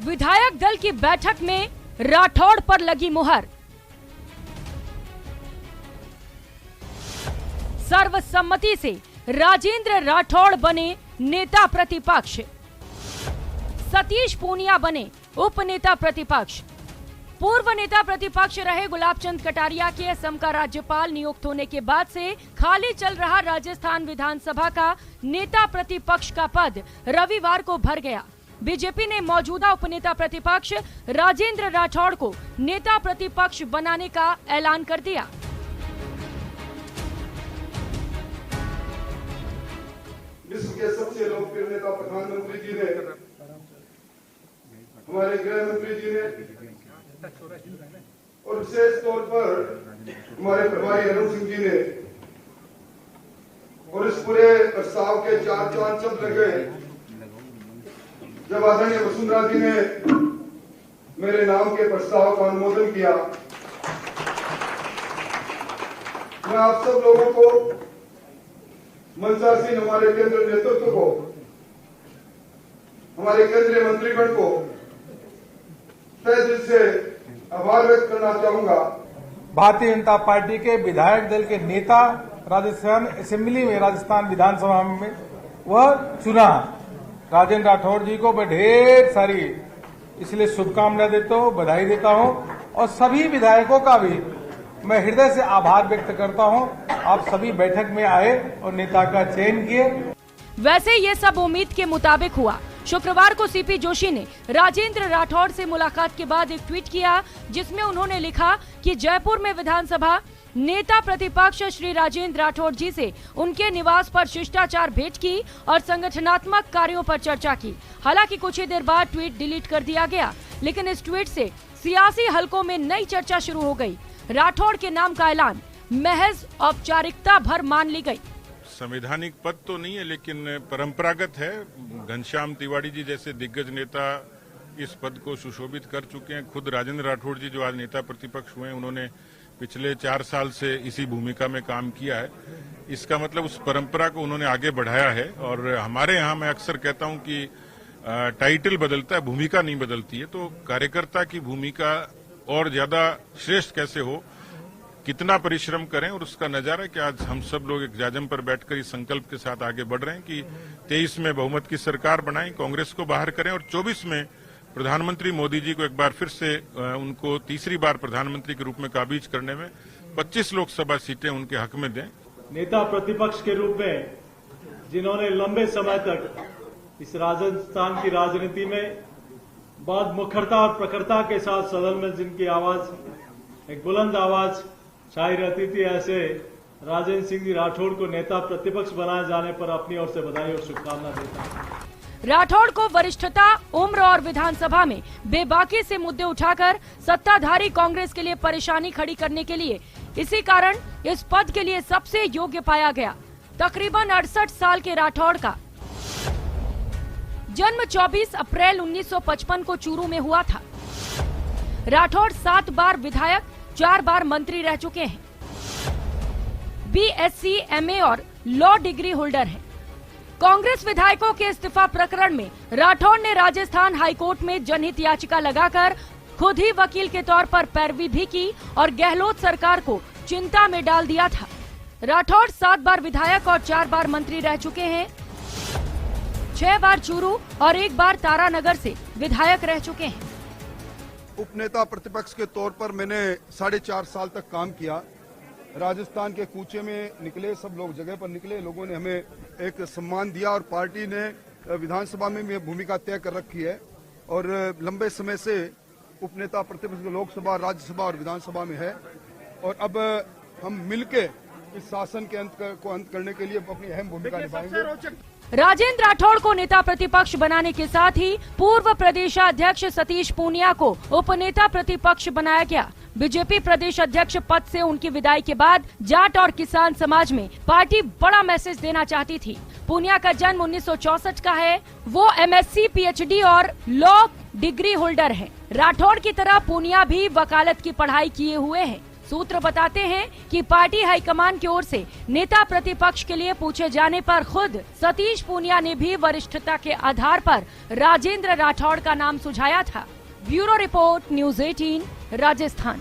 विधायक दल की बैठक में राठौड़ पर लगी मुहर। सर्वसम्मति से राजेंद्र राठौड़ बने नेता प्रतिपक्ष। सतीश पूनिया बने उप नेता प्रतिपक्ष। पूर्व नेता प्रतिपक्ष रहे गुलाब चंद कटारिया के असम का राज्यपाल नियुक्त होने के बाद से खाली चल रहा राजस्थान विधानसभा का नेता प्रतिपक्ष का पद रविवार को भर गया। बीजेपी ने मौजूदा उपनेता प्रतिपक्ष राजेंद्र राठौड़ को नेता प्रतिपक्ष बनाने का ऐलान कर दिया। विश्व के सबसे लोकप्रिय नेता प्रधानमंत्री जी ने, हमारे गृह मंत्री जी ने और विशेष तौर पर हमारे प्रभारी अरुण सिंह जी ने, और इस पूरे प्रस्ताव के चार चांद जब लगे जब आदरणीय वसुंधरा जी ने मेरे नाम के प्रस्ताव का अनुमोदन किया। मैं आप सब लोगों को, मंचासीन हमारे केंद्रीय नेतृत्व को, हमारे केंद्रीय मंत्रीगण को तहे दिल से आभार व्यक्त करना चाहूंगा। भारतीय जनता पार्टी के विधायक दल के नेता राजस्थान असेंबली में, राजस्थान विधानसभा में वह चुना राजेंद्र राठौड़ जी को मैं ढेर सारी इसलिए शुभकामनाएं देता हूं, बधाई देता हूं और सभी विधायकों का भी मैं हृदय से आभार व्यक्त करता हूं। आप सभी बैठक में आए और नेता का चयन किए। वैसे ये सब उम्मीद के मुताबिक हुआ। शुक्रवार को सीपी जोशी ने राजेंद्र राठौड़ से मुलाकात के बाद एक ट्वीट किया जिसमें उन्होंने लिखा कि जयपुर में विधानसभा नेता प्रतिपक्ष श्री राजेंद्र राठौड़ जी से उनके निवास पर शिष्टाचार भेंट की और संगठनात्मक कार्यों पर चर्चा की। हालांकि कुछ ही देर बाद ट्वीट डिलीट कर दिया गया, लेकिन इस ट्वीट से सियासी हलकों में नई चर्चा शुरू हो गई। राठौड़ के नाम का ऐलान महज औपचारिकता भर मान ली गई। संवैधानिक पद तो नहीं है, लेकिन परंपरागत है। घनश्याम तिवारी जी जैसे दिग्गज नेता इस पद को सुशोभित कर चुके हैं। खुद राजेंद्र राठौड़ जी जो आज नेता प्रतिपक्ष हुए हैं, उन्होंने पिछले 4 साल से इसी भूमिका में काम किया है। इसका मतलब उस परंपरा को उन्होंने आगे बढ़ाया है। और हमारे यहाँ मैं अक्सर कहता हूँ कि टाइटल बदलता है, भूमिका नहीं बदलती है। तो कार्यकर्ता की भूमिका और ज्यादा श्रेष्ठ कैसे हो, कितना परिश्रम करें, और उसका नजारा कि आज हम सब लोग एक जाजम पर बैठकर इस संकल्प के साथ आगे बढ़ रहे हैं कि 23 में बहुमत की सरकार बनाएं, कांग्रेस को बाहर करें और 24 में प्रधानमंत्री मोदी जी को एक बार फिर से उनको तीसरी बार प्रधानमंत्री के रूप में काबिज करने में 25 लोकसभा सीटें उनके हक में दें। नेता प्रतिपक्ष के रूप में जिन्होंने लंबे समय तक इस राजस्थान की राजनीति में बहुत मुखरता और प्रखरता के साथ सदन में जिनकी आवाज एक बुलंद आवाज छाई रहती थी, ऐसे राजेंद्र सिंह जी राठौड़ को नेता प्रतिपक्ष बनाए जाने पर अपनी ओर से बधाई और शुभकामना देता हूं। राठौड़ को वरिष्ठता, उम्र और विधानसभा में बेबाकी से मुद्दे उठाकर सत्ताधारी कांग्रेस के लिए परेशानी खड़ी करने के लिए इसी कारण इस पद के लिए सबसे योग्य पाया गया। तकरीबन 68 साल के राठौड़ का जन्म 24 अप्रैल 1955 को चूरू में हुआ था। राठौड़ 7 बार विधायक, 4 बार मंत्री रह चुके हैं। बीएससी, एमए और लॉ डिग्री होल्डर हैं। कांग्रेस विधायकों के इस्तीफा प्रकरण में राठौड़ ने राजस्थान हाईकोर्ट में जनहित याचिका लगाकर खुद ही वकील के तौर पर पैरवी भी की और गहलोत सरकार को चिंता में डाल दिया था। राठौड़ 7 बार विधायक और 4 बार मंत्री रह चुके हैं। 6 बार चूरू और 1 बार तारानगर से विधायक रह चुके हैं। उपनेता प्रतिपक्ष के तौर पर मैंने 4.5 साल तक काम किया। राजस्थान के कूचे में निकले, सब लोग जगह पर निकले, लोगों ने हमें एक सम्मान दिया और पार्टी ने विधानसभा में भी भूमिका तय कर रखी है और लंबे समय से उपनेता प्रतिपक्ष लोकसभा, राज्यसभा और विधानसभा में है। और अब हम मिलके इस शासन के अंत करने के लिए अपनी अहम भूमिका निभाएंगे। राजेंद्र राठौड़ को नेता प्रतिपक्ष बनाने के साथ ही पूर्व प्रदेशाध्यक्ष सतीश पूनिया को उपनेता प्रतिपक्ष बनाया गया। बीजेपी प्रदेश अध्यक्ष पद से उनकी विदाई के बाद जाट और किसान समाज में पार्टी बड़ा मैसेज देना चाहती थी। पूनिया का जन्म 1964 का है। वो एमएससी, पीएचडी और लॉ डिग्री होल्डर हैं। राठौड़ की तरह पूनिया भी वकालत की पढ़ाई किए हुए हैं। सूत्र बताते हैं कि पार्टी हाईकमान की ओर से नेता प्रतिपक्ष के लिए पूछे जाने पर खुद सतीश पूनिया ने भी वरिष्ठता के आधार पर राजेंद्र राठौड़ का नाम सुझाया था। Bureau report, news 18, Rajasthan.